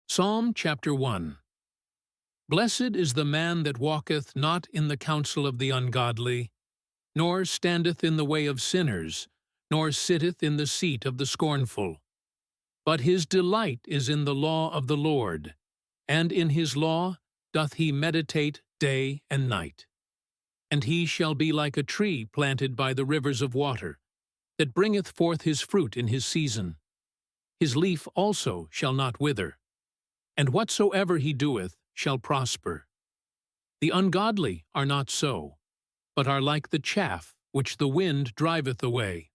Psalm chapter 1. Blessed is the man that walketh not in the counsel of the ungodly, nor standeth in the way of sinners, nor sitteth in the seat of the scornful. But his delight is in the law of the Lord, and in his law doth he meditate day and night. And he shall be like a tree planted by the rivers of water, that bringeth forth his fruit in his season. His leaf also shall not wither, and whatsoever he doeth shall prosper. The ungodly are not so, but are like the chaff which the wind driveth away.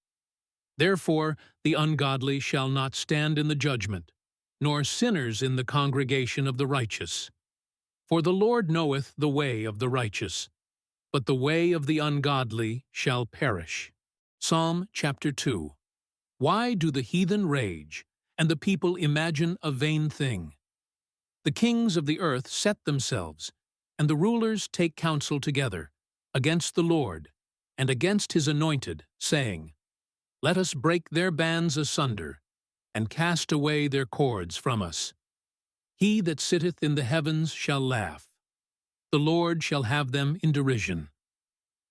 Therefore the ungodly shall not stand in the judgment, nor sinners in the congregation of the righteous. For the Lord knoweth the way of the righteous, but the way of the ungodly shall perish. Psalm chapter 2. Why do the heathen rage, and the people imagine a vain thing? The kings of the earth set themselves, and the rulers take counsel together, against the Lord, and against his anointed, saying, Let us break their bands asunder, and cast away their cords from us. He that sitteth in the heavens shall laugh. The Lord shall have them in derision.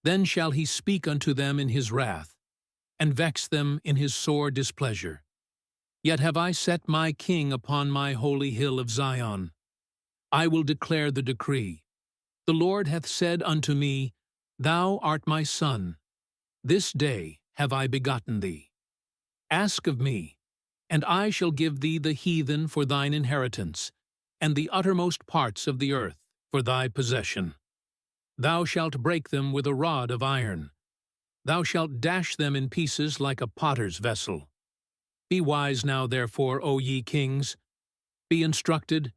Then shall he speak unto them in his wrath, and vex them in his sore displeasure. Yet have I set my king upon my holy hill of Zion. I will declare the decree. The Lord hath said unto me, Thou art my son. This day have I begotten thee. Ask of me, and I shall give thee the heathen for thine inheritance, and the uttermost parts of the earth for thy possession. Thou shalt break them with a rod of iron. Thou shalt dash them in pieces like a potter's vessel. Be wise now, therefore, O ye kings. Be instructed,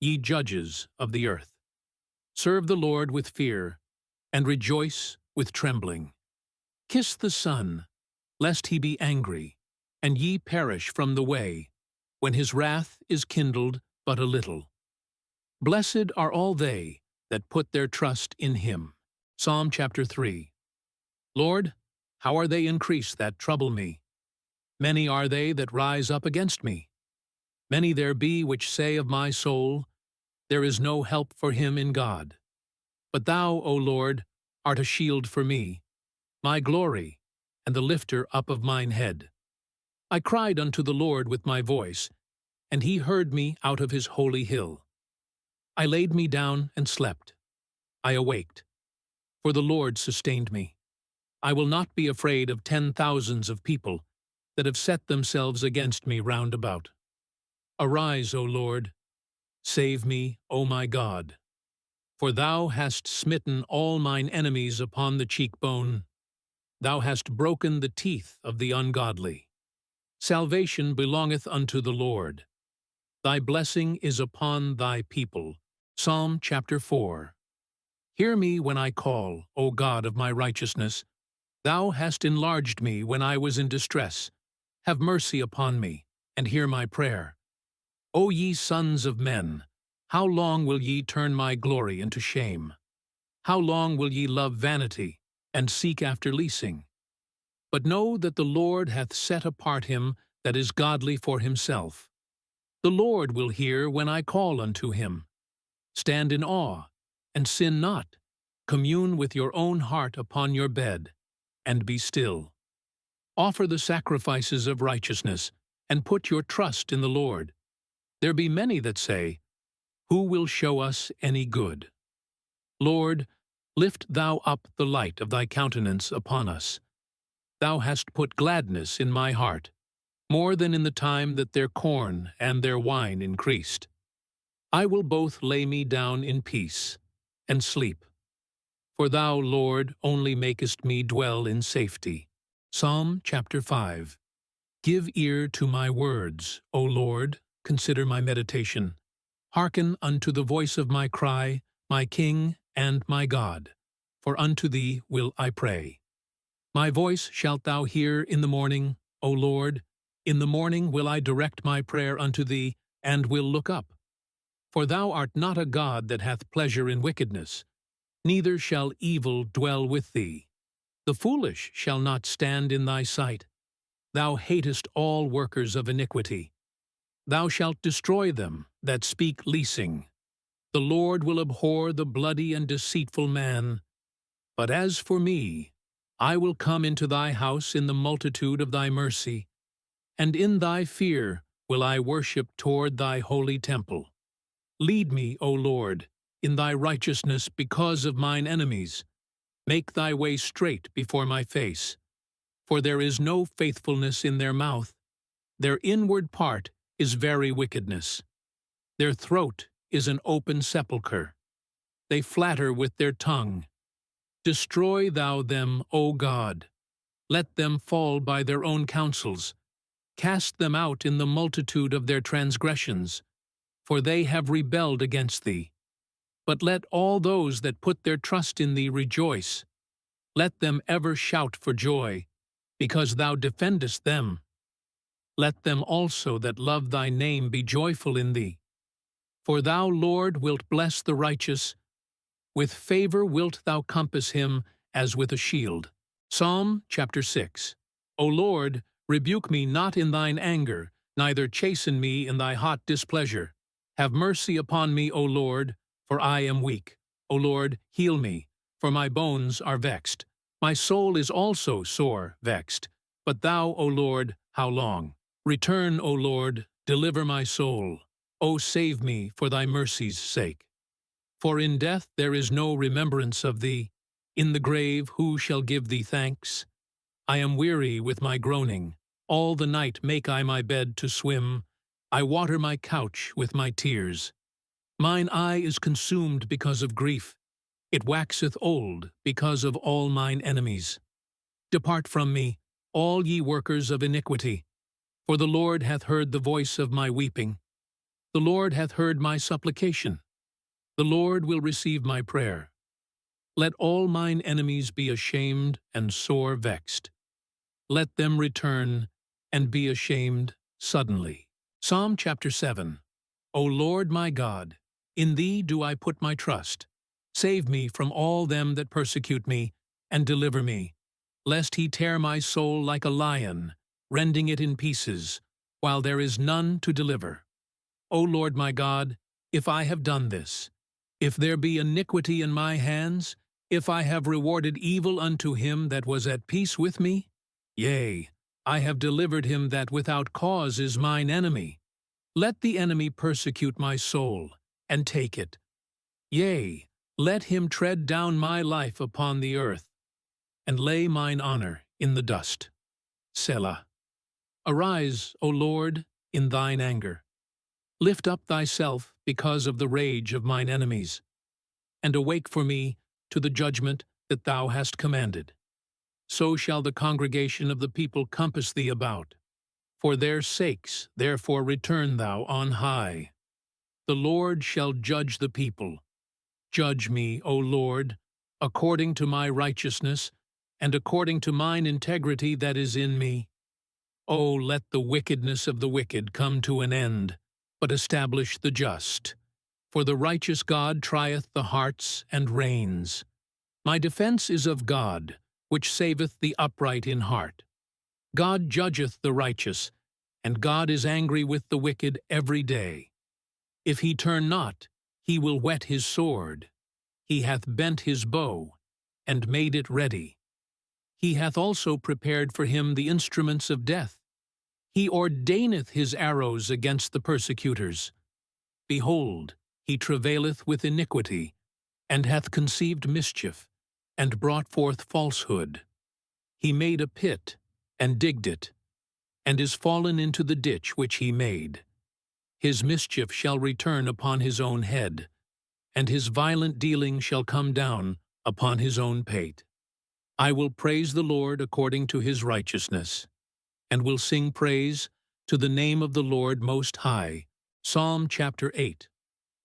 ye judges of the earth. Serve the Lord with fear, and rejoice with trembling. Kiss the Son, lest he be angry, and ye perish from the way, when his wrath is kindled but a little. Blessed are all they that put their trust in him. Psalm chapter 3. Lord, how are they increased that trouble me? Many are they that rise up against me. Many there be which say of my soul, There is no help for him in God. But thou, O Lord, art a shield for me, my glory, and the lifter up of mine head. I cried unto the Lord with my voice, and he heard me out of his holy hill. I laid me down and slept. I awaked, for the Lord sustained me. I will not be afraid of 10,000s of people that have set themselves against me round about. Arise, O Lord, save me, O my God. For thou hast smitten all mine enemies upon the cheekbone. Thou hast broken the teeth of the ungodly. Salvation belongeth unto the Lord. Thy blessing is upon thy people. Psalm chapter 4. Hear me when I call, O God of my righteousness. Thou hast enlarged me when I was in distress. Have mercy upon me, and hear my prayer. O ye sons of men, how long will ye turn my glory into shame? How long will ye love vanity, and seek after leasing? But know that the Lord hath set apart him that is godly for himself. The Lord will hear when I call unto him. Stand in awe, and sin not. Commune with your own heart upon your bed, and be still. Offer the sacrifices of righteousness, and put your trust in the Lord. There be many that say, Who will show us any good? Lord, lift thou up the light of thy countenance upon us. Thou hast put gladness in my heart, more than in the time that their corn and their wine increased. I will both lay me down in peace, and sleep. For thou, Lord, only makest me dwell in safety. Psalm chapter 5. Give ear to my words, O Lord, consider my meditation. Hearken unto the voice of my cry, my King and my God, for unto thee will I pray. My voice shalt thou hear in the morning, O Lord. In the morning will I direct my prayer unto thee, and will look up. For thou art not a God that hath pleasure in wickedness, neither shall evil dwell with thee. The foolish shall not stand in thy sight. Thou hatest all workers of iniquity. Thou shalt destroy them that speak leasing. The Lord will abhor the bloody and deceitful man. But as for me, I will come into thy house in the multitude of thy mercy, and in thy fear will I worship toward thy holy temple. Lead me, O Lord, in thy righteousness because of mine enemies. Make thy way straight before my face. For there is no faithfulness in their mouth. Their inward part is very wickedness. Their throat is an open sepulchre. They flatter with their tongue. Destroy thou them, O God. Let them fall by their own counsels. Cast them out in the multitude of their transgressions, for they have rebelled against thee. But let all those that put their trust in thee rejoice. Let them ever shout for joy, because thou defendest them. Let them also that love thy name be joyful in thee. For thou, Lord, wilt bless the righteous. With favor wilt thou compass him as with a shield. Psalm chapter 6. O Lord, rebuke me not in thine anger, neither chasten me in thy hot displeasure. Have mercy upon me, O Lord, for I am weak. O Lord, heal me, for my bones are vexed. My soul is also sore vexed. But thou, O Lord, how long? Return, O Lord, deliver my soul. O save me for thy mercy's sake. For in death there is no remembrance of thee. In the grave who shall give thee thanks? I am weary with my groaning. All the night make I my bed to swim. I water my couch with my tears. Mine eye is consumed because of grief. It waxeth old because of all mine enemies. Depart from me, all ye workers of iniquity. For the Lord hath heard the voice of my weeping. The Lord hath heard my supplication. The Lord will receive my prayer. Let all mine enemies be ashamed and sore vexed. Let them return and be ashamed suddenly. Psalm chapter 7. O Lord my God, in thee do I put my trust. Save me from all them that persecute me, and deliver me, lest he tear my soul like a lion, rending it in pieces, while there is none to deliver. O Lord my God, if I have done this, if there be iniquity in my hands, if I have rewarded evil unto him that was at peace with me, yea, I have delivered him that without cause is mine enemy. Let the enemy persecute my soul, and take it. Yea, let him tread down my life upon the earth, and lay mine honor in the dust. Selah. Arise, O Lord, in thine anger. Lift up thyself because of the rage of mine enemies, and awake for me to the judgment that thou hast commanded. So shall the congregation of the people compass thee about. For their sakes, therefore, return thou on high. The Lord shall judge the people. Judge me, O Lord, according to my righteousness, and according to mine integrity that is in me. O let the wickedness of the wicked come to an end, but establish the just. For the righteous God trieth the hearts and reins. My defense is of God, which saveth the upright in heart. God judgeth the righteous, and God is angry with the wicked every day. If he turn not, he will whet his sword. He hath bent his bow, and made it ready. He hath also prepared for him the instruments of death. He ordaineth his arrows against the persecutors. Behold, he travaileth with iniquity, and hath conceived mischief, and brought forth falsehood. He made a pit, and digged it, and is fallen into the ditch which he made. His mischief shall return upon his own head, and his violent dealing shall come down upon his own pate. I will praise the Lord according to his righteousness, and will sing praise to the name of the Lord Most High. Psalm chapter 8.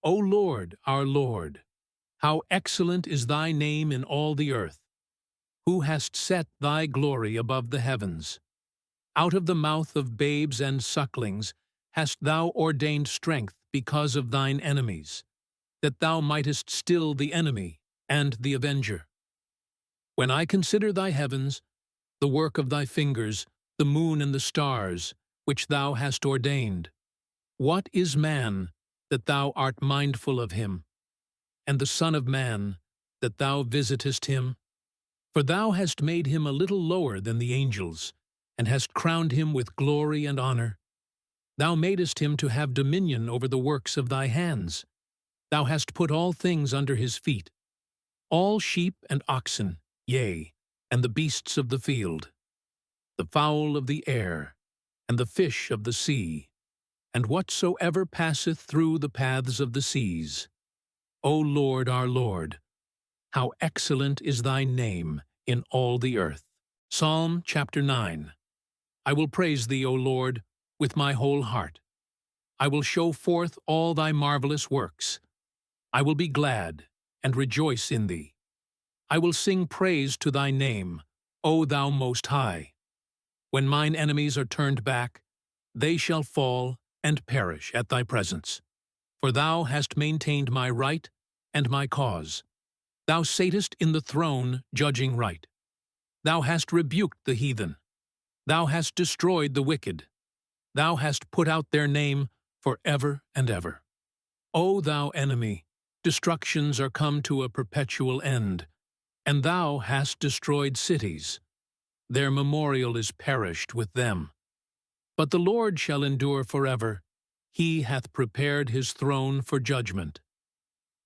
O Lord, our Lord, how excellent is thy name in all the earth, who hast set thy glory above the heavens. Out of the mouth of babes and sucklings hast thou ordained strength because of thine enemies, that thou mightest still the enemy and the avenger. When I consider thy heavens, the work of thy fingers, the moon and the stars, which thou hast ordained, What is man, that thou art mindful of him, and the Son of Man, that thou visitest him? For thou hast made him a little lower than the angels, and hast crowned him with glory and honor. Thou madest him to have dominion over the works of thy hands. Thou hast put all things under his feet, all sheep and oxen, yea, and the beasts of the field, the fowl of the air, and the fish of the sea, and whatsoever passeth through the paths of the seas. O Lord, our Lord, how excellent is thy name in all the earth. Psalm chapter 9. I will praise thee, O Lord, with my whole heart. I will show forth all thy marvelous works. I will be glad and rejoice in thee. I will sing praise to thy name, O thou Most High. When mine enemies are turned back, they shall fall and perish at thy presence. For thou hast maintained my right and my cause. Thou satest in the throne, judging right. Thou hast rebuked the heathen. Thou hast destroyed the wicked. Thou hast put out their name for ever and ever. O thou enemy, destructions are come to a perpetual end, and thou hast destroyed cities. Their memorial is perished with them. But the Lord shall endure forever. He hath prepared his throne for judgment.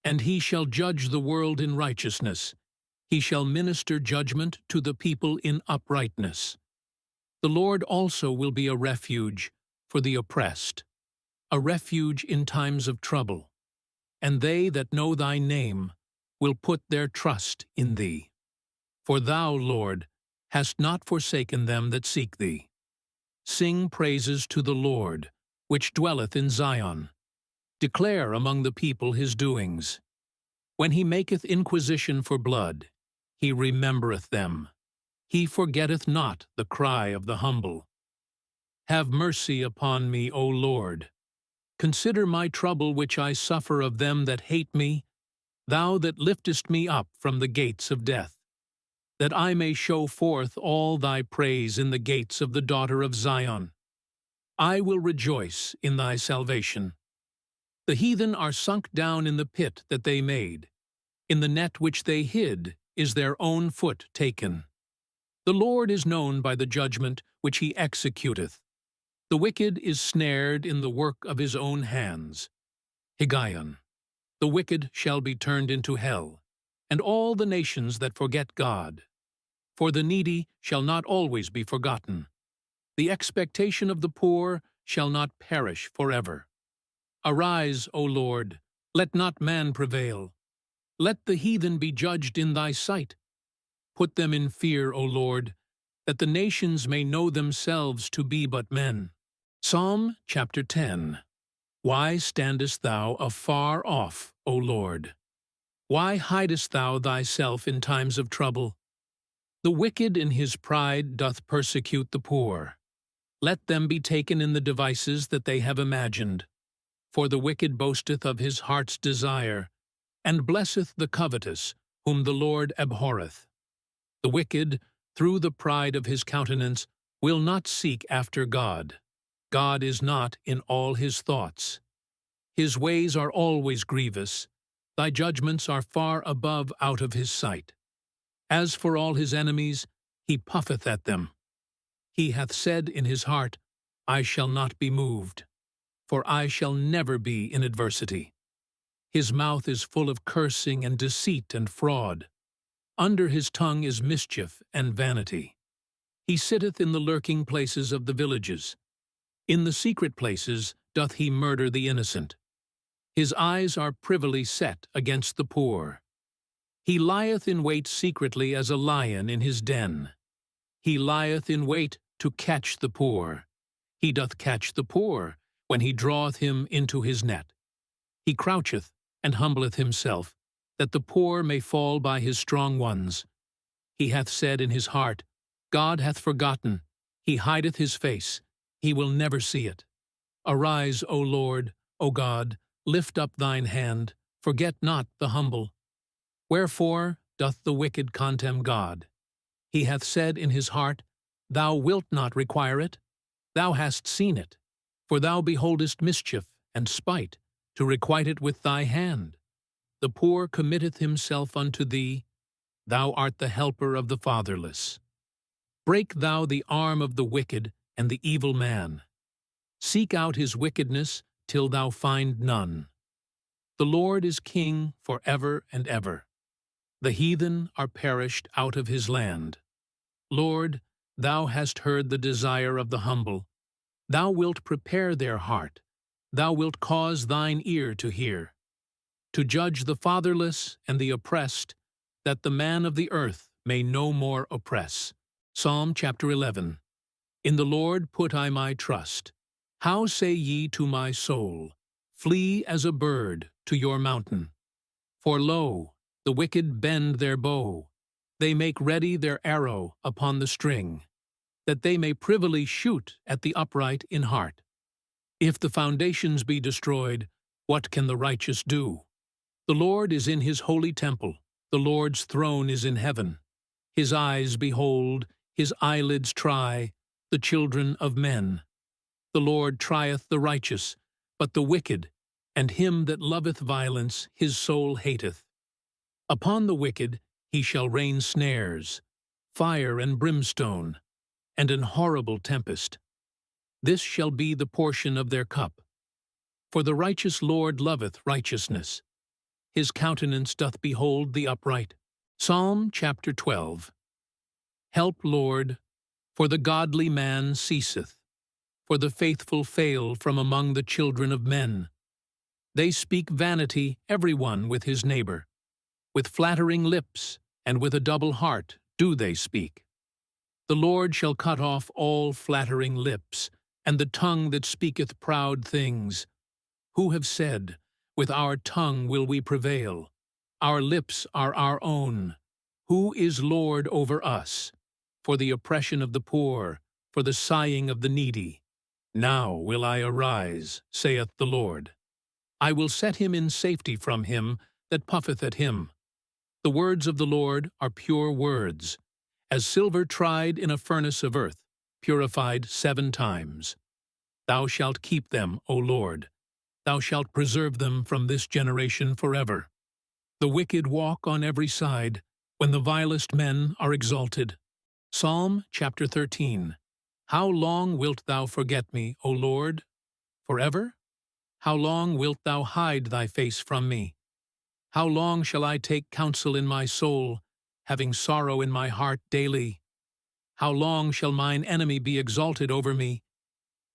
And he shall judge the world in righteousness. He shall minister judgment to the people in uprightness. The Lord also will be a refuge for the oppressed, a refuge in times of trouble. And they that know thy name will put their trust in thee. For thou, Lord, hast not forsaken them that seek thee. Sing praises to the Lord, which dwelleth in Zion. Declare among the people his doings. When he maketh inquisition for blood, he remembereth them. He forgetteth not the cry of the humble. Have mercy upon me, O Lord. Consider my trouble which I suffer of them that hate me, thou that liftest me up from the gates of death, that I may show forth all thy praise in the gates of the daughter of Zion. I will rejoice in thy salvation. The heathen are sunk down in the pit that they made. In the net which they hid is their own foot taken. The Lord is known by the judgment which he executeth. The wicked is snared in the work of his own hands. Higgaion. The wicked shall be turned into hell, and all the nations that forget God. For the needy shall not always be forgotten. The expectation of the poor shall not perish forever. Arise, O Lord, let not man prevail. Let the heathen be judged in thy sight. Put them in fear, O Lord, that the nations may know themselves to be but men. Psalm chapter 10. Why standest thou afar off, O Lord? Why hidest thou thyself in times of trouble? The wicked in his pride doth persecute the poor. Let them be taken in the devices that they have imagined. For the wicked boasteth of his heart's desire, and blesseth the covetous, whom the Lord abhorreth. The wicked, through the pride of his countenance, will not seek after God. God is not in all his thoughts. His ways are always grievous. Thy judgments are far above out of his sight. As for all his enemies, he puffeth at them. He hath said in his heart, I shall not be moved, for I shall never be in adversity. His mouth is full of cursing and deceit and fraud. Under his tongue is mischief and vanity. He sitteth in the lurking places of the villages. In the secret places doth he murder the innocent. His eyes are privily set against the poor. He lieth in wait secretly as a lion in his den. He lieth in wait to catch the poor. He doth catch the poor when he draweth him into his net. He croucheth and humbleth himself, that the poor may fall by his strong ones. He hath said in his heart, God hath forgotten. He hideth his face. He will never see it. Arise, O Lord, O God, lift up thine hand, forget not the humble. Wherefore doth the wicked contemn God? He hath said in his heart, Thou wilt not require it. Thou hast seen it. For thou beholdest mischief and spite, to requite it with thy hand. The poor committeth himself unto thee, thou art the helper of the fatherless. Break thou the arm of the wicked and the evil man. Seek out his wickedness till thou find none. The Lord is king for ever and ever. The heathen are perished out of his land. Lord, thou hast heard the desire of the humble. Thou wilt prepare their heart. Thou wilt cause thine ear to hear, to judge the fatherless and the oppressed, that the man of the earth may no more oppress. Psalm chapter 11. In the Lord put I my trust. How say ye to my soul, flee as a bird to your mountain? For lo, the wicked bend their bow, they make ready their arrow upon the string, that they may privily shoot at the upright in heart. If the foundations be destroyed, what can the righteous do? The Lord is in his holy temple, the Lord's throne is in heaven. His eyes behold, his eyelids try, the children of men. The Lord trieth the righteous, but the wicked, and him that loveth violence, his soul hateth. Upon the wicked he shall rain snares, fire and brimstone, and an horrible tempest. This shall be the portion of their cup. For the righteous Lord loveth righteousness. His countenance doth behold the upright. Psalm chapter 12. Help, Lord, for the godly man ceaseth, for the faithful fail from among the children of men. They speak vanity, every one with his neighbor. With flattering lips and with a double heart do they speak. The Lord shall cut off all flattering lips, and the tongue that speaketh proud things. Who have said, with our tongue will we prevail? Our lips are our own. Who is Lord over us? For the oppression of the poor, for the sighing of the needy. Now will I arise, saith the Lord. I will set him in safety from him that puffeth at him. The words of the Lord are pure words, as silver tried in a furnace of earth, purified 7 times. Thou shalt keep them, O Lord. Thou shalt preserve them from this generation forever. The wicked walk on every side, when the vilest men are exalted. Psalm chapter 13. How long wilt thou forget me, O Lord? Forever? How long wilt thou hide thy face from me? How long shall I take counsel in my soul, having sorrow in my heart daily? How long shall mine enemy be exalted over me?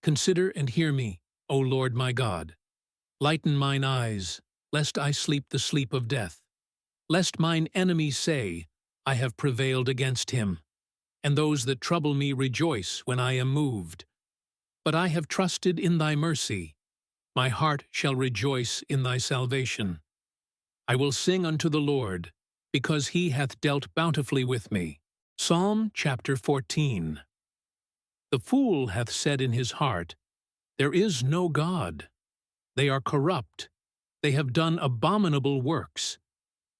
Consider and hear me, O Lord my God. Lighten mine eyes, lest I sleep the sleep of death. Lest mine enemies say, I have prevailed against him, and those that trouble me rejoice when I am moved. But I have trusted in thy mercy. My heart shall rejoice in thy salvation. I will sing unto the Lord, because he hath dealt bountifully with me. Psalm chapter 14. The fool hath said in his heart, There is no God. They are corrupt. They have done abominable works.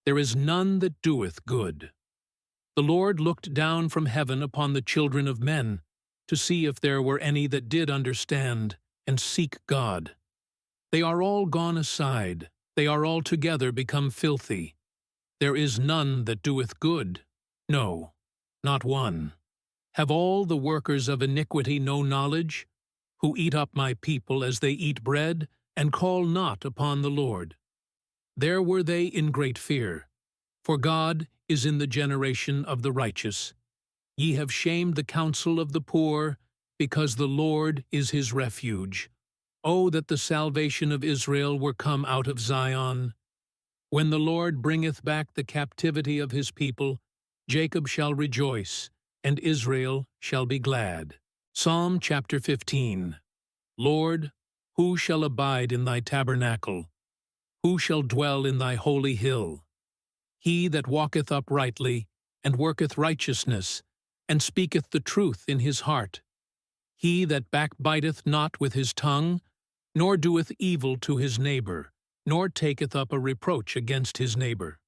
There is none that doeth good. The Lord looked down from heaven upon the children of men, to see if there were any that did understand, and seek God. They are all gone aside, they are altogether become filthy. There is none that doeth good, no, not one. Have all the workers of iniquity no knowledge, who eat up my people as they eat bread, and call not upon the Lord? There were they in great fear, for God is in the generation of the righteous. Ye have shamed the counsel of the poor, because the Lord is his refuge. O that the salvation of Israel were come out of Zion! When the Lord bringeth back the captivity of his people, Jacob shall rejoice, and Israel shall be glad. Psalm chapter 15. Lord, who shall abide in thy tabernacle? Who shall dwell in thy holy hill? He that walketh uprightly, and worketh righteousness, and speaketh the truth in his heart. He that backbiteth not with his tongue, nor doeth evil to his neighbor, nor taketh up a reproach against his neighbor.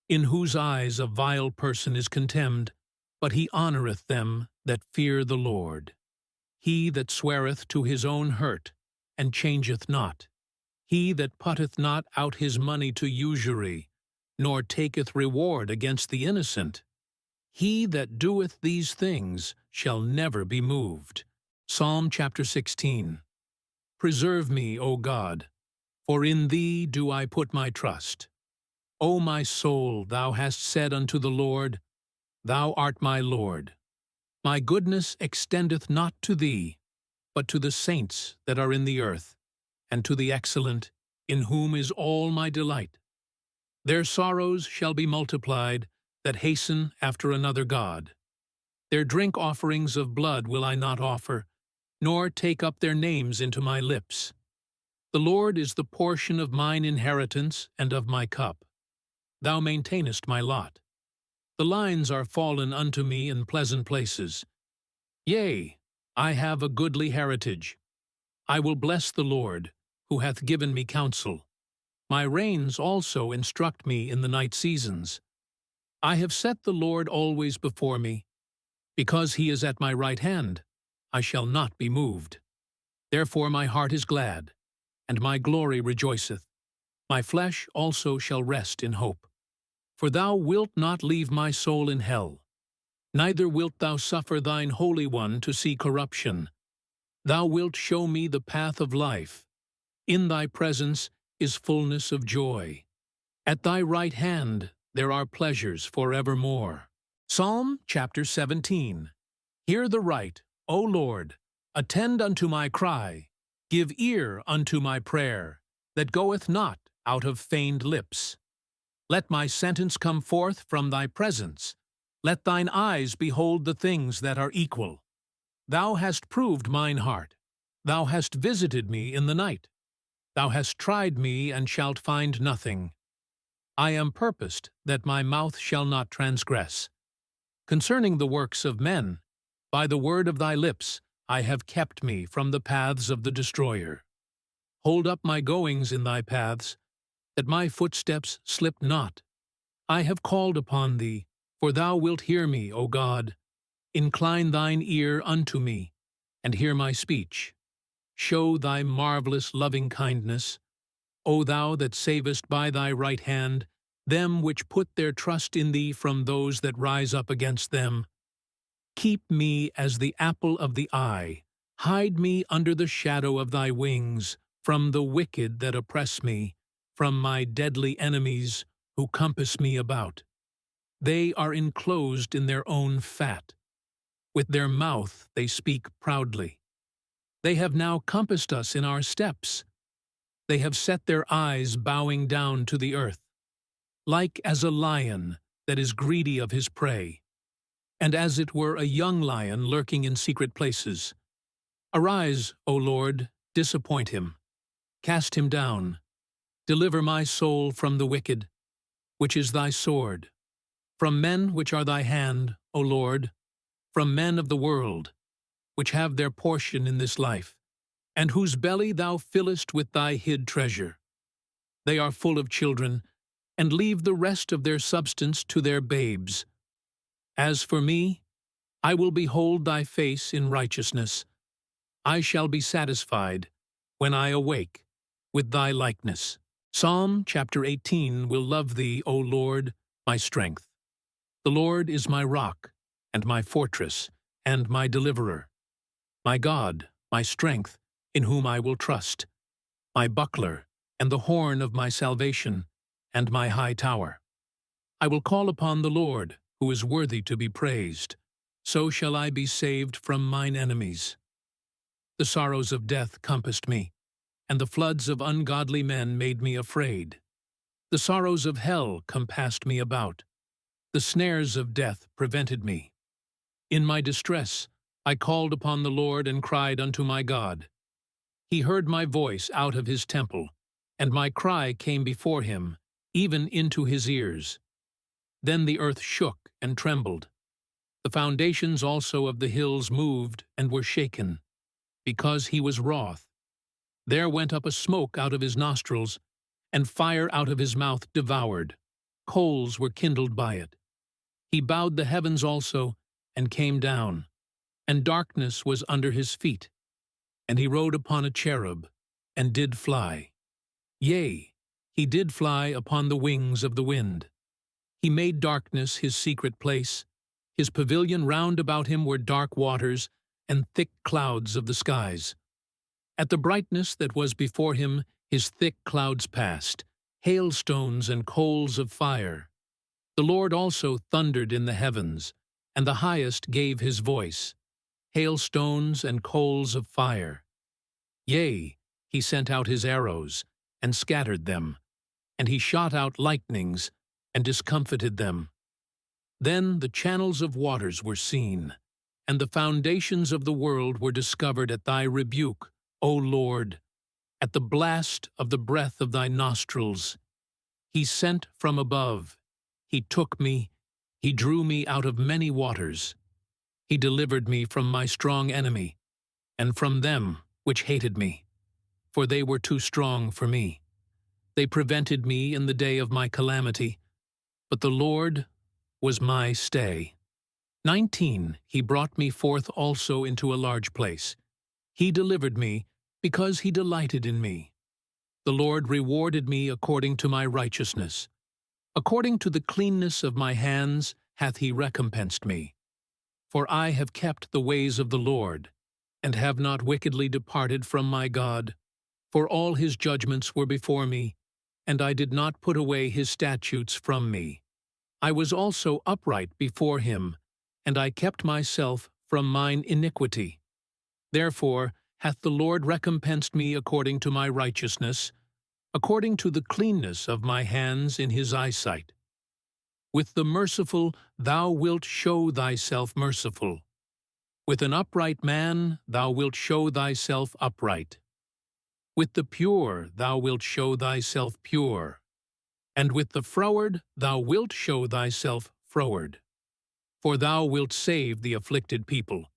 In whose eyes a vile person is contemned, but he honoureth them that fear the Lord. He that sweareth to his own hurt, and changeth not. He that putteth not out his money to usury, nor taketh reward against the innocent. He that doeth these things shall never be moved. Psalm chapter 16. Preserve me, O God, for in thee do I put my trust. O my soul, thou hast said unto the Lord, Thou art my Lord. My goodness extendeth not to thee, but to the saints that are in the earth, and to the excellent, in whom is all my delight. Their sorrows shall be multiplied, that hasten after another God. Their drink offerings of blood will I not offer, nor take up their names into my lips. The Lord is the portion of mine inheritance and of my cup. Thou maintainest my lot. The lines are fallen unto me in pleasant places. Yea, I have a goodly heritage. I will bless the Lord, who hath given me counsel. My reins also instruct me in the night seasons. I have set the Lord always before me. Because he is at my right hand, I shall not be moved. Therefore my heart is glad, and my glory rejoiceth. My flesh also shall rest in hope. For thou wilt not leave my soul in hell, neither wilt thou suffer thine Holy One to see corruption. Thou wilt show me the path of life. In thy presence is fullness of joy. At thy right hand there are pleasures forevermore. Psalm chapter 17. Hear the right, O Lord, attend unto my cry, give ear unto my prayer, that goeth not out of feigned lips. Let my sentence come forth from thy presence. Let thine eyes behold the things that are equal. Thou hast proved mine heart. Thou hast visited me in the night. Thou hast tried me and shalt find nothing. I am purposed that my mouth shall not transgress. Concerning the works of men, by the word of thy lips I have kept me from the paths of the destroyer. Hold up my goings in thy paths, that my footsteps slip not. I have called upon thee, for thou wilt hear me, O God. Incline thine ear unto me, and hear my speech. Show thy marvelous loving kindness, O thou that savest by thy right hand them which put their trust in thee from those that rise up against them. Keep me as the apple of the eye. Hide me under the shadow of thy wings, from the wicked that oppress me, from my deadly enemies who compass me about. They are enclosed in their own fat. With their mouth they speak proudly. They have now compassed us in our steps. They have set their eyes bowing down to the earth, like as a lion that is greedy of his prey, and as it were a young lion lurking in secret places. Arise, O Lord, disappoint him. Cast him down. Deliver my soul from the wicked, which is thy sword, from men which are thy hand, O Lord, from men of the world, which have their portion in this life, and whose belly thou fillest with thy hid treasure. They are full of children, and leave the rest of their substance to their babes. As for me, I will behold thy face in righteousness. I shall be satisfied, when I awake, with thy likeness. Psalm chapter 18 will love thee, O Lord, my strength. The Lord is my rock, and my fortress, and my deliverer. My God, my strength, in whom I will trust. My buckler, and the horn of my salvation, and my high tower. I will call upon the Lord, who is worthy to be praised. So shall I be saved from mine enemies. The sorrows of death compassed me, and the floods of ungodly men made me afraid. The sorrows of hell compassed me about. The snares of death prevented me. In my distress I called upon the Lord and cried unto my God. He heard my voice out of his temple, and my cry came before him, even into his ears. Then the earth shook and trembled. The foundations also of the hills moved and were shaken, because he was wroth. There went up a smoke out of his nostrils, and fire out of his mouth devoured. Coals were kindled by it. He bowed the heavens also, and came down, and darkness was under his feet. And he rode upon a cherub, and did fly. Yea, he did fly upon the wings of the wind. He made darkness his secret place. His pavilion round about him were dark waters and thick clouds of the skies. At the brightness that was before him, his thick clouds passed, hailstones and coals of fire. The Lord also thundered in the heavens, and the highest gave his voice, hailstones and coals of fire. Yea, he sent out his arrows, and scattered them, and he shot out lightnings, and discomfited them. Then the channels of waters were seen, and the foundations of the world were discovered at thy rebuke, O Lord, at the blast of the breath of thy nostrils. He sent from above, he took me, he drew me out of many waters. He delivered me from my strong enemy, and from them which hated me, for they were too strong for me. They prevented me in the day of my calamity, but the Lord was my stay. 19. He brought me forth also into a large place. He delivered me, because he delighted in me. The Lord rewarded me according to my righteousness. According to the cleanness of my hands hath he recompensed me. For I have kept the ways of the Lord, and have not wickedly departed from my God. For all his judgments were before me, and I did not put away his statutes from me. I was also upright before him, and I kept myself from mine iniquity. Therefore hath the Lord recompensed me according to my righteousness, according to the cleanness of my hands in his eyesight. With the merciful thou wilt show thyself merciful. With an upright man thou wilt show thyself upright. With the pure thou wilt show thyself pure. And with the froward thou wilt show thyself froward. For thou wilt save the afflicted people,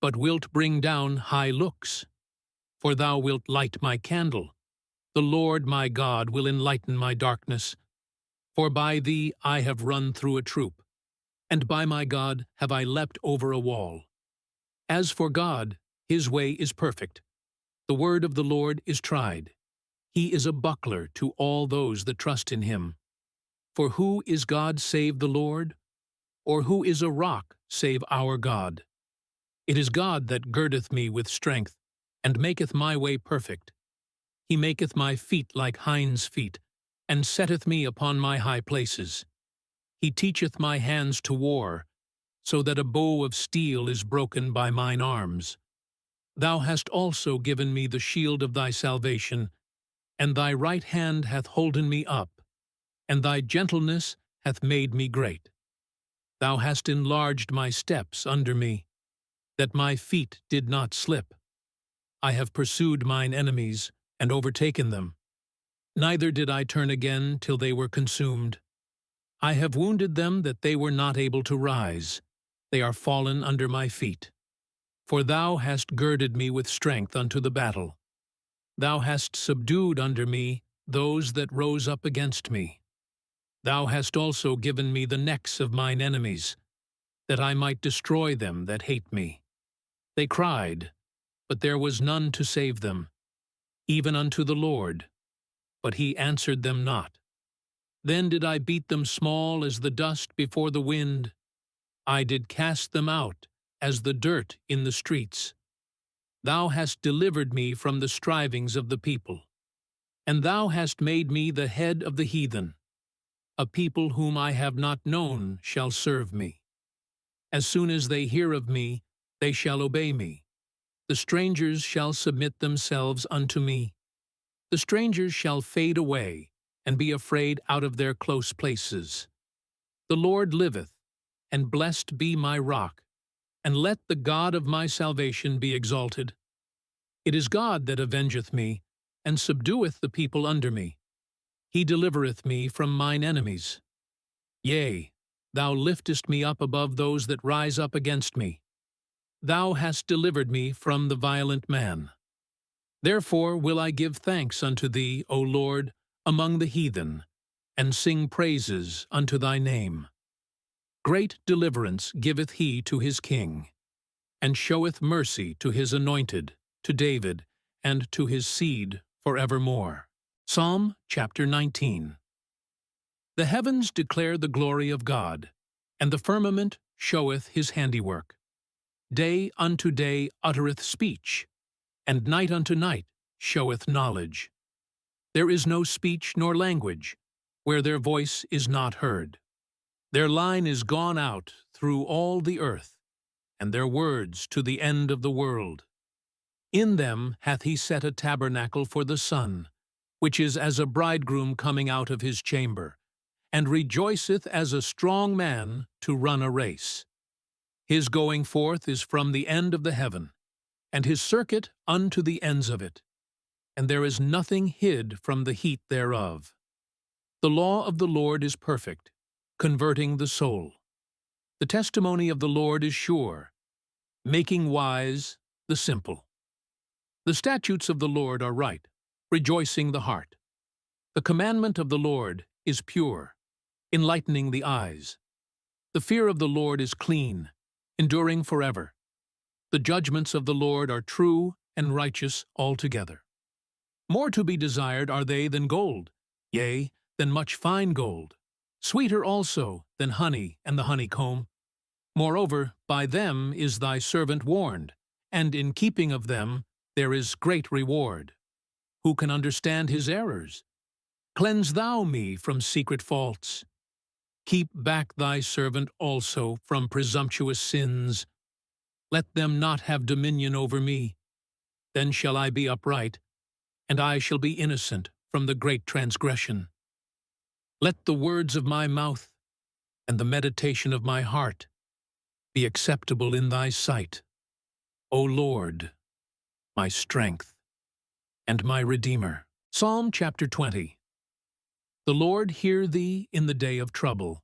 but wilt bring down high looks. For thou wilt light my candle. The Lord my God will enlighten my darkness. For by thee I have run through a troop, and by my God have I leapt over a wall. As for God, his way is perfect. The word of the Lord is tried. He is a buckler to all those that trust in him. For who is God save the Lord? Or who is a rock save our God? It is God that girdeth me with strength, and maketh my way perfect. He maketh my feet like hinds' feet, and setteth me upon my high places. He teacheth my hands to war, so that a bow of steel is broken by mine arms. Thou hast also given me the shield of thy salvation, and thy right hand hath holden me up, and thy gentleness hath made me great. Thou hast enlarged my steps under me, that my feet did not slip. I have pursued mine enemies, and overtaken them. Neither did I turn again till they were consumed. I have wounded them that they were not able to rise. They are fallen under my feet. For thou hast girded me with strength unto the battle. Thou hast subdued under me those that rose up against me. Thou hast also given me the necks of mine enemies, that I might destroy them that hate me. They cried, but there was none to save them, even unto the Lord, but he answered them not. Then did I beat them small as the dust before the wind. I did cast them out as the dirt in the streets. Thou hast delivered me from the strivings of the people, and thou hast made me the head of the heathen. A people whom I have not known shall serve me. As soon as they hear of me, they shall obey me. The strangers shall submit themselves unto me. The strangers shall fade away, and be afraid out of their close places. The Lord liveth, and blessed be my rock, and let the God of my salvation be exalted. It is God that avengeth me, and subdueth the people under me. He delivereth me from mine enemies. Yea, thou liftest me up above those that rise up against me. Thou hast delivered me from the violent man. Therefore will I give thanks unto thee, O Lord, among the heathen, and sing praises unto thy name. Great deliverance giveth he to his king, and showeth mercy to his anointed, to David, and to his seed forevermore. Psalm chapter 19. The heavens declare the glory of God, and the firmament showeth his handiwork. Day unto day uttereth speech, and night unto night showeth knowledge. There is no speech nor language, where their voice is not heard. Their line is gone out through all the earth, and their words to the end of the world. In them hath he set a tabernacle for the sun, which is as a bridegroom coming out of his chamber, and rejoiceth as a strong man to run a race. His going forth is from the end of the heaven, and his circuit unto the ends of it, and there is nothing hid from the heat thereof. The law of the Lord is perfect, converting the soul. The testimony of the Lord is sure, making wise the simple. The statutes of the Lord are right, rejoicing the heart. The commandment of the Lord is pure, enlightening the eyes. The fear of the Lord is clean, enduring forever. The judgments of the Lord are true and righteous altogether. More to be desired are they than gold, yea, than much fine gold, sweeter also than honey and the honeycomb. Moreover, by them is thy servant warned, and in keeping of them there is great reward. Who can understand his errors? Cleanse thou me from secret faults. Keep back thy servant also from presumptuous sins. Let them not have dominion over me. Then shall I be upright, and I shall be innocent from the great transgression. Let the words of my mouth and the meditation of my heart be acceptable in thy sight, O Lord, my strength and my Redeemer. Psalm chapter 20. The Lord hear thee in the day of trouble.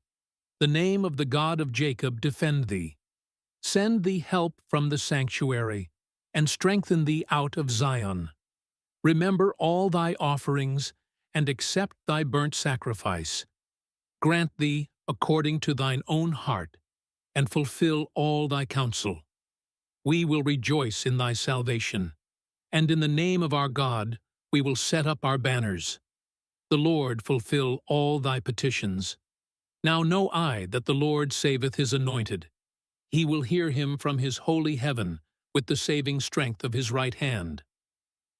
The name of the God of Jacob defend thee. Send thee help from the sanctuary, and strengthen thee out of Zion. Remember all thy offerings, and accept thy burnt sacrifice. Grant thee according to thine own heart, and fulfill all thy counsel. We will rejoice in thy salvation, and in the name of our God we will set up our banners. The Lord fulfill all thy petitions. Now know I that the Lord saveth his anointed. He will hear him from his holy heaven with the saving strength of his right hand.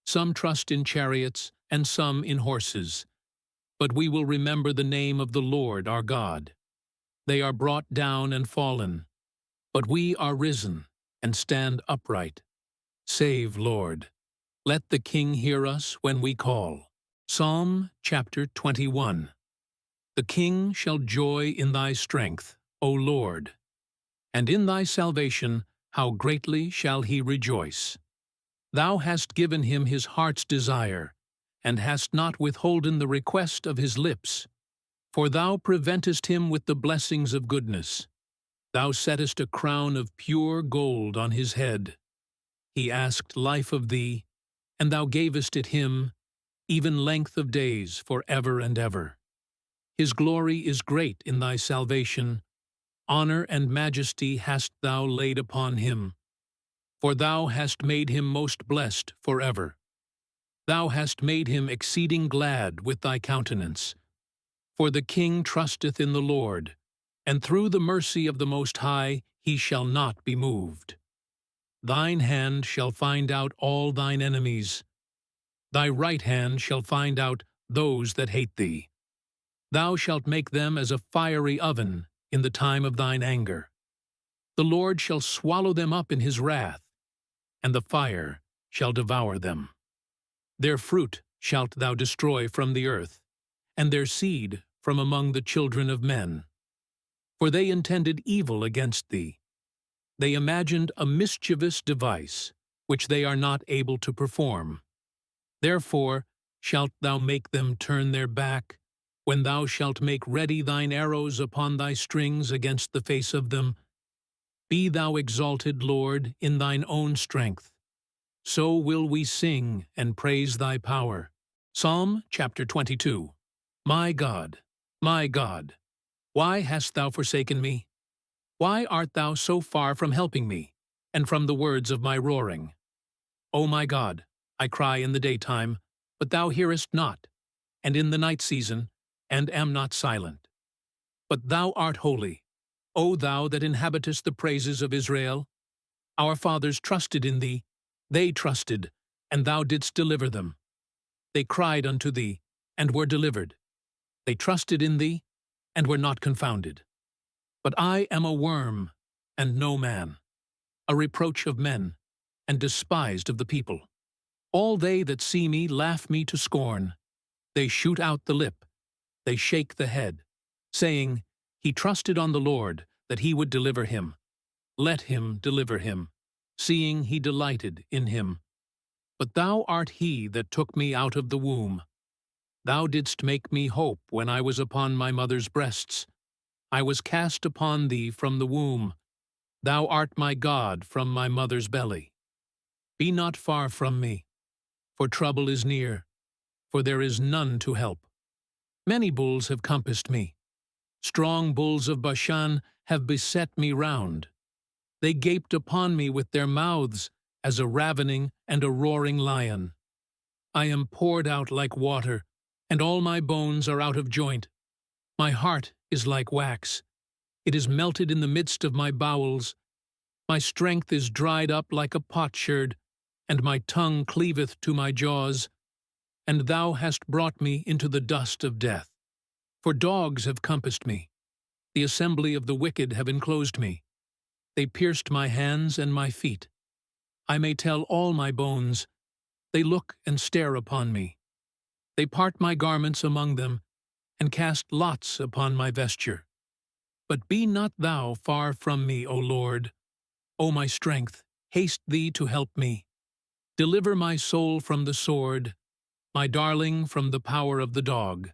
Some trust in chariots, and some in horses. But we will remember the name of the Lord our God. They are brought down and fallen, but we are risen and stand upright. Save, Lord. Let the King hear us when we call. Psalm chapter 21. The King shall joy in thy strength, O Lord, and in thy salvation how greatly shall he rejoice. Thou hast given him his heart's desire, and hast not withholden the request of his lips. For thou preventest him with the blessings of goodness. Thou settest a crown of pure gold on his head. He asked life of thee, and thou gavest it him, even length of days for ever and ever. His glory is great in thy salvation. Honor and majesty hast thou laid upon him. For thou hast made him most blessed forever. Thou hast made him exceeding glad with thy countenance. For the King trusteth in the Lord, and through the mercy of the Most High he shall not be moved. Thine hand shall find out all thine enemies. Thy right hand shall find out those that hate thee. Thou shalt make them as a fiery oven in the time of thine anger. The Lord shall swallow them up in his wrath, and the fire shall devour them. Their fruit shalt thou destroy from the earth, and their seed from among the children of men. For they intended evil against thee. They imagined a mischievous device, which they are not able to perform. Therefore shalt thou make them turn their back, when thou shalt make ready thine arrows upon thy strings against the face of them. Be thou exalted, Lord, in thine own strength. So will we sing and praise thy power. Psalm chapter 22. My God, why hast thou forsaken me? Why art thou so far from helping me, and from the words of my roaring? O my God, I cry in the daytime, but thou hearest not, and in the night season, and am not silent. But thou art holy, O thou that inhabitest the praises of Israel. Our fathers trusted in thee, they trusted, and thou didst deliver them. They cried unto thee, and were delivered. They trusted in thee, and were not confounded. But I am a worm, and no man, a reproach of men, and despised of the people. All they that see me laugh me to scorn. They shoot out the lip, they shake the head, saying, He trusted on the Lord, that he would deliver him. Let him deliver him, seeing he delighted in him. But thou art he that took me out of the womb. Thou didst make me hope when I was upon my mother's breasts. I was cast upon thee from the womb. Thou art my God from my mother's belly. Be not far from me, for trouble is near, for there is none to help. Many bulls have compassed me. Strong bulls of Bashan have beset me round. They gaped upon me with their mouths, as a ravening and a roaring lion. I am poured out like water, and all my bones are out of joint. My heart is like wax. It is melted in the midst of my bowels. My strength is dried up like a potsherd, and my tongue cleaveth to my jaws. And thou hast brought me into the dust of death. For dogs have compassed me. The assembly of the wicked have enclosed me. They pierced my hands and my feet. I may tell all my bones. They look and stare upon me. They part my garments among them, and cast lots upon my vesture. But be not thou far from me, O Lord. O my strength, haste thee to help me. Deliver my soul from the sword, my darling from the power of the dog.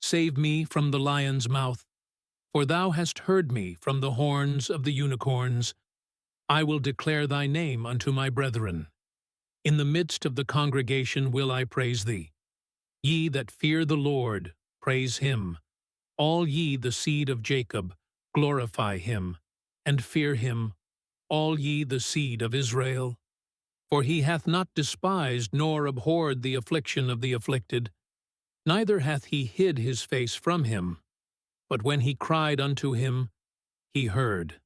Save me from the lion's mouth, for thou hast heard me from the horns of the unicorns. I will declare thy name unto my brethren. In the midst of the congregation will I praise thee. Ye that fear the Lord, praise him. All ye the seed of Jacob, glorify him, and fear him, all ye the seed of Israel. For he hath not despised nor abhorred the affliction of the afflicted, neither hath he hid his face from him. But when he cried unto him, he heard.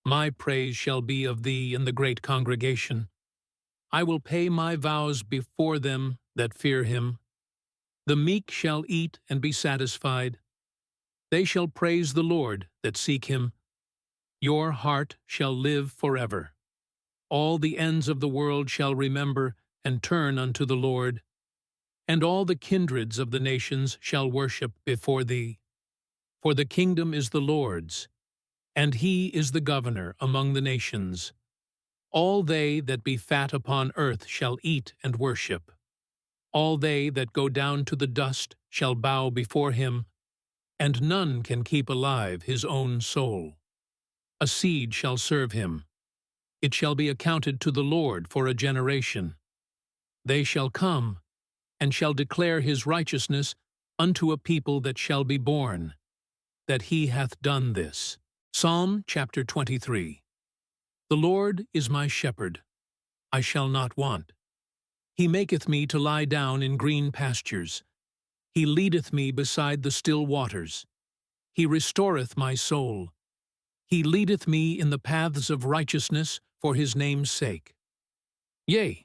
My praise shall be of thee in the great congregation. I will pay my vows before them that fear him. The meek shall eat and be satisfied. They shall praise the Lord that seek him. Your heart shall live forever. All the ends of the world shall remember and turn unto the Lord, and all the kindreds of the nations shall worship before thee. For the kingdom is the Lord's, and he is the governor among the nations. All they that be fat upon earth shall eat and worship. All they that go down to the dust shall bow before him, and none can keep alive his own soul. A seed shall serve him. It shall be accounted to the Lord for a generation. They shall come, and shall declare his righteousness unto a people that shall be born, that he hath done this. Psalm chapter 23. The Lord is my shepherd, I shall not want. He maketh me to lie down in green pastures. He leadeth me beside the still waters. He restoreth my soul. He leadeth me in the paths of righteousness for his name's sake. Yea,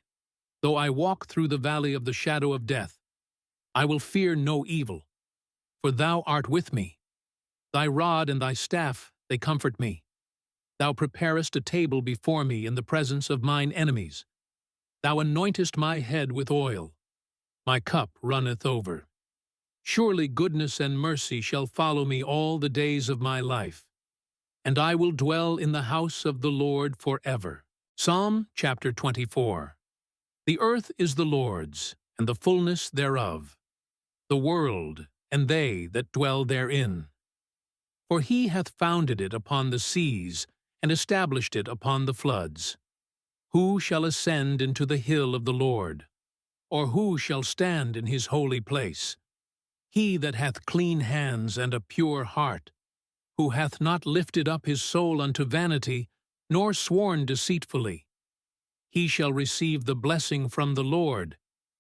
though I walk through the valley of the shadow of death, I will fear no evil, for thou art with me. Thy rod and thy staff, they comfort me. Thou preparest a table before me in the presence of mine enemies. Thou anointest my head with oil. My cup runneth over. Surely goodness and mercy shall follow me all the days of my life, and I will dwell in the house of the Lord forever. Psalm chapter 24. The earth is the Lord's, and the fullness thereof, the world, and they that dwell therein. For he hath founded it upon the seas, and established it upon the floods. Who shall ascend into the hill of the Lord? Or who shall stand in his holy place? He that hath clean hands and a pure heart, who hath not lifted up his soul unto vanity, nor sworn deceitfully. He shall receive the blessing from the Lord,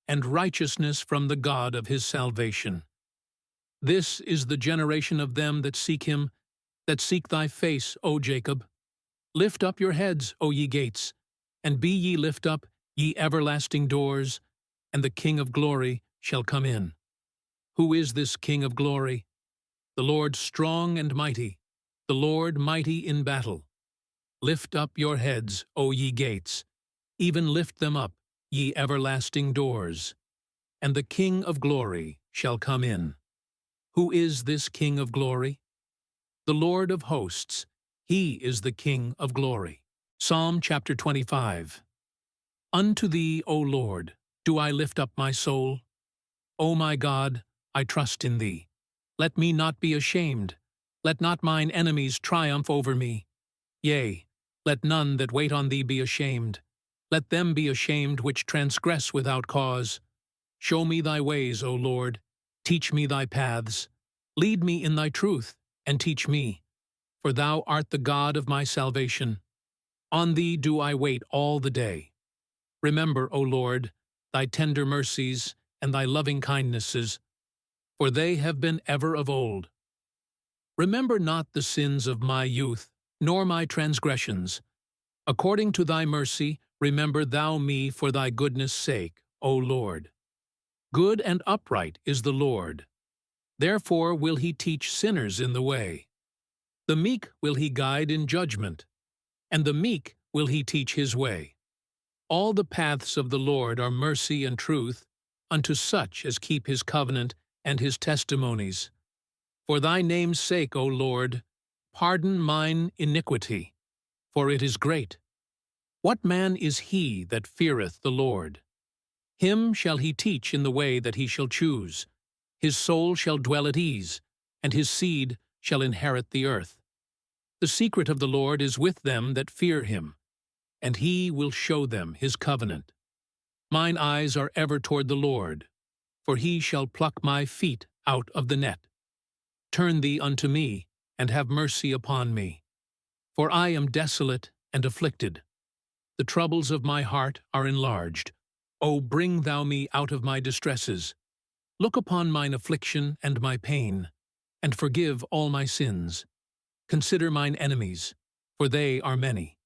and righteousness from the God of his salvation. This is the generation of them that seek him, that seek thy face, O Jacob. Lift up your heads, O ye gates, and be ye lift up, ye everlasting doors, and the King of glory shall come in. Who is this King of glory? The Lord strong and mighty, the Lord mighty in battle. Lift up your heads, O ye gates, even lift them up, ye everlasting doors, and the King of glory shall come in. Who is this King of glory? The Lord of hosts, he is the King of glory. Psalm chapter 25. Unto thee, O Lord, do I lift up my soul. O my God, I trust in thee. Let me not be ashamed. Let not mine enemies triumph over me. Yea, let none that wait on thee be ashamed. Let them be ashamed which transgress without cause. Show me thy ways, O Lord. Teach me thy paths. Lead me in thy truth, and teach me. For thou art the God of my salvation. On thee do I wait all the day. Remember, O Lord, thy tender mercies and thy loving kindnesses, for they have been ever of old. Remember not the sins of my youth, nor my transgressions. According to thy mercy, remember thou me for thy goodness' sake, O Lord. Good and upright is the Lord. Therefore will he teach sinners in the way. The meek will he guide in judgment, and the meek will he teach his way. All the paths of the Lord are mercy and truth unto such as keep his covenant and his testimonies. For thy name's sake, O Lord, pardon mine iniquity, for it is great. What man is he that feareth the Lord? Him shall he teach in the way that he shall choose. His soul shall dwell at ease, and his seed shall inherit the earth. The secret of the Lord is with them that fear him, and he will show them his covenant. Mine eyes are ever toward the Lord, for he shall pluck my feet out of the net. Turn thee unto me, and have mercy upon me. For I am desolate and afflicted. The troubles of my heart are enlarged. O bring thou me out of my distresses. Look upon mine affliction and my pain, and forgive all my sins. Consider mine enemies, for they are many,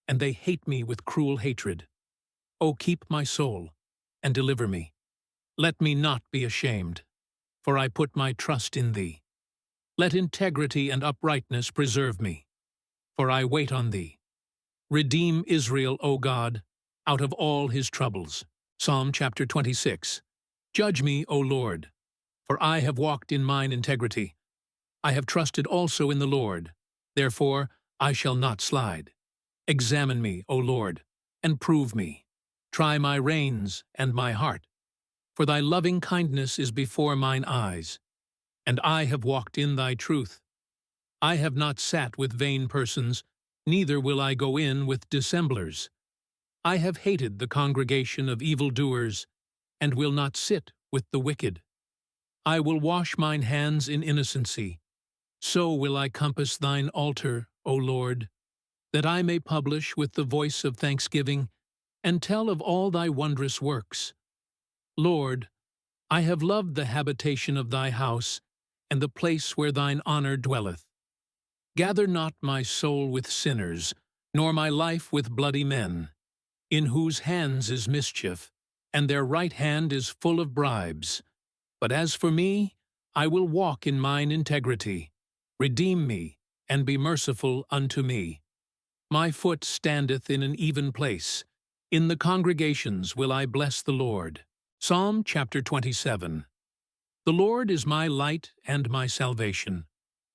and they hate me with cruel hatred. O keep my soul, and deliver me. Let me not be ashamed, for I put my trust in thee. Let integrity and uprightness preserve me, for I wait on thee. Redeem Israel, O God, out of all his troubles. Psalm chapter 26. Judge me, O Lord, for I have walked in mine integrity. I have trusted also in the Lord, therefore I shall not slide. Examine me, O Lord, and prove me. Try my reins and my heart, for thy loving kindness is before mine eyes, and I have walked in thy truth. I have not sat with vain persons, neither will I go in with dissemblers. I have hated the congregation of evildoers, and will not sit with the wicked. I will wash mine hands in innocency. So will I compass thine altar, O Lord, that I may publish with the voice of thanksgiving, and tell of all thy wondrous works. Lord, I have loved the habitation of thy house, and the place where thine honor dwelleth. Gather not my soul with sinners, nor my life with bloody men, in whose hands is mischief, and their right hand is full of bribes. But as for me, I will walk in mine integrity. Redeem me, and be merciful unto me. My foot standeth in an even place. In the congregations will I bless the Lord. Psalm chapter 27. The Lord is my light and my salvation.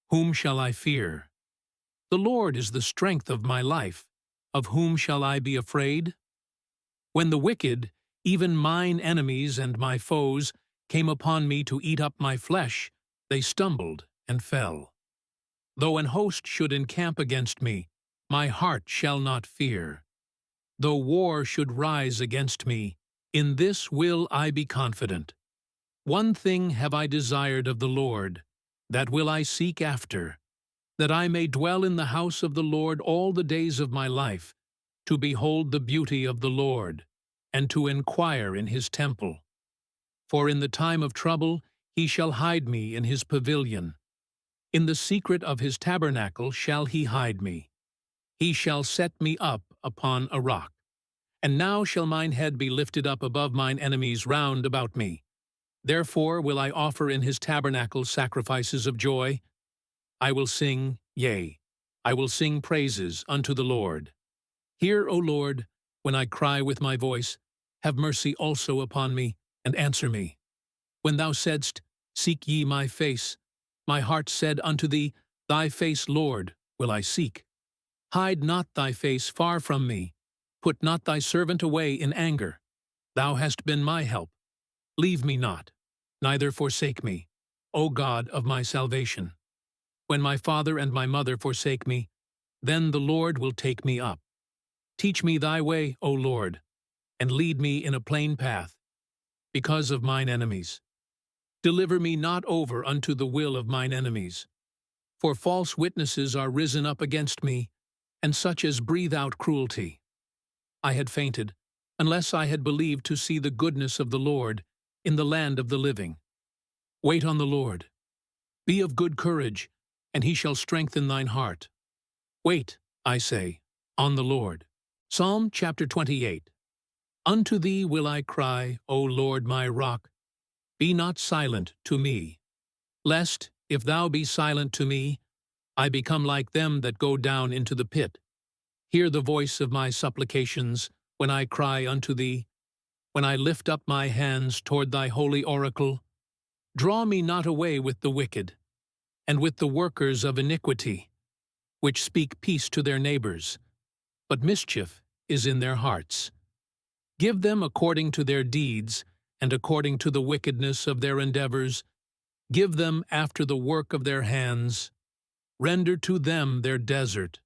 Whom shall I fear? The Lord is the strength of my life. Of whom shall I be afraid? When the wicked, even mine enemies and my foes, came upon me to eat up my flesh, they stumbled and fell. Though an host should encamp against me, my heart shall not fear. Though war should rise against me, in this will I be confident. One thing have I desired of the Lord, that will I seek after, that I may dwell in the house of the Lord all the days of my life, to behold the beauty of the Lord, and to inquire in his temple. For in the time of trouble he shall hide me in his pavilion. In the secret of his tabernacle shall he hide me. He shall set me up upon a rock. And now shall mine head be lifted up above mine enemies round about me. Therefore will I offer in his tabernacle sacrifices of joy. I will sing, yea, I will sing praises unto the Lord. Hear, O Lord, when I cry with my voice. Have mercy also upon me, and answer me. When thou saidst, Seek ye my face, my heart said unto thee, Thy face, Lord, will I seek. Hide not thy face far from me. Put not thy servant away in anger. Thou hast been my help. Leave me not, neither forsake me, O God of my salvation. When my father and my mother forsake me, then the Lord will take me up. Teach me thy way, O Lord, and lead me in a plain path, because of mine enemies. Deliver me not over unto the will of mine enemies. For false witnesses are risen up against me, and such as breathe out cruelty. I had fainted, unless I had believed to see the goodness of the Lord in the land of the living. Wait on the Lord. Be of good courage, and he shall strengthen thine heart. Wait, I say, on the Lord. Psalm chapter 28. Unto thee will I cry, O Lord my rock. Be not silent to me. Lest, if thou be silent to me, I become like them that go down into the pit. Hear the voice of my supplications when I cry unto thee, when I lift up my hands toward thy holy oracle. Draw me not away with the wicked, and with the workers of iniquity, which speak peace to their neighbors, but mischief is in their hearts. Give them according to their deeds, and according to the wickedness of their endeavors. Give them after the work of their hands. Render to them their desert,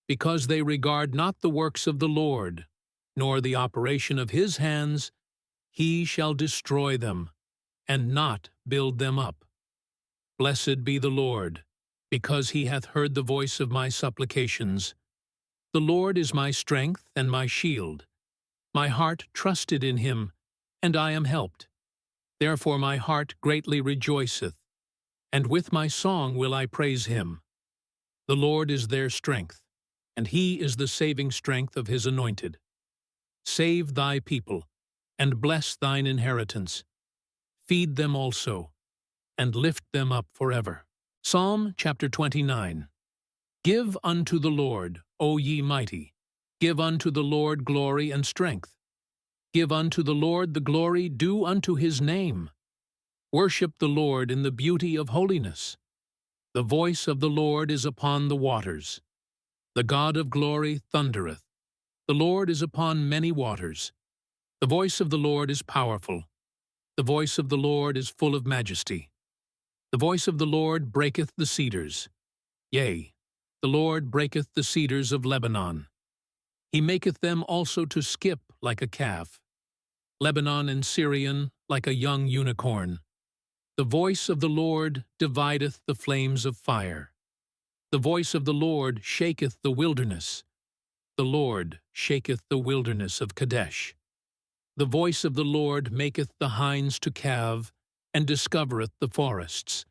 because they regard not the works of the Lord, nor the operation of his hands. He shall destroy them, and not build them up. Blessed be the Lord, because he hath heard the voice of my supplications. The Lord is my strength and my shield. My heart trusted in him, and I am helped. Therefore my heart greatly rejoiceth, and with my song will I praise him. The Lord is their strength, and he is the saving strength of his anointed. Save thy people, and bless thine inheritance. Feed them also, and lift them up forever. Psalm chapter 29. Give unto the Lord, O ye mighty. Give unto the Lord glory and strength. Give unto the Lord the glory due unto his name. Worship the Lord in the beauty of holiness. The voice of the Lord is upon the waters. The God of glory thundereth. The Lord is upon many waters. The voice of the Lord is powerful. The voice of the Lord is full of majesty. The voice of the Lord breaketh the cedars. Yea, the Lord breaketh the cedars of Lebanon. He maketh them also to skip like a calf. Lebanon and Syrian like a young unicorn. The voice of the Lord divideth the flames of fire. The voice of the Lord shaketh the wilderness. The Lord shaketh the wilderness of Kadesh. The voice of the Lord maketh the hinds to calve, and discovereth the forests.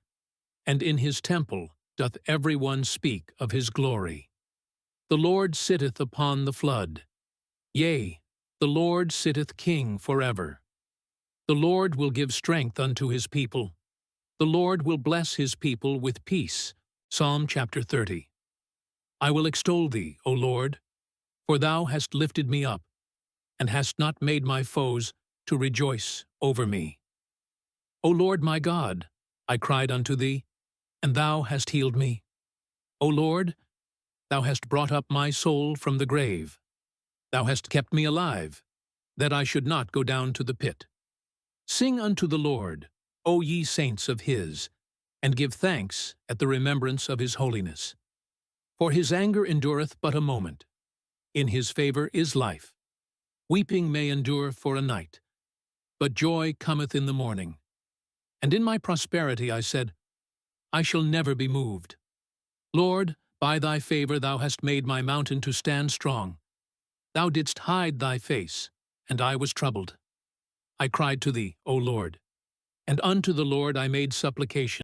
And in his temple doth every one speak of his glory. The Lord sitteth upon the flood. Yea, the Lord sitteth king forever. The Lord will give strength unto his people. The Lord will bless his people with peace. Psalm chapter 30. I will extol thee, O Lord, for thou hast lifted me up, and hast not made my foes to rejoice over me. O Lord my God, I cried unto thee, and thou hast healed me. O Lord, thou hast brought up my soul from the grave. Thou hast kept me alive, that I should not go down to the pit. Sing unto the Lord, O ye saints of his, and give thanks at the remembrance of his holiness. For his anger endureth but a moment. In his favor is life. Weeping may endure for a night, but joy cometh in the morning. And in my prosperity I said, I shall never be moved. Lord, by thy favor thou hast made my mountain to stand strong. Thou didst hide thy face, and I was troubled. I cried to thee, O Lord, and unto the Lord I made supplication.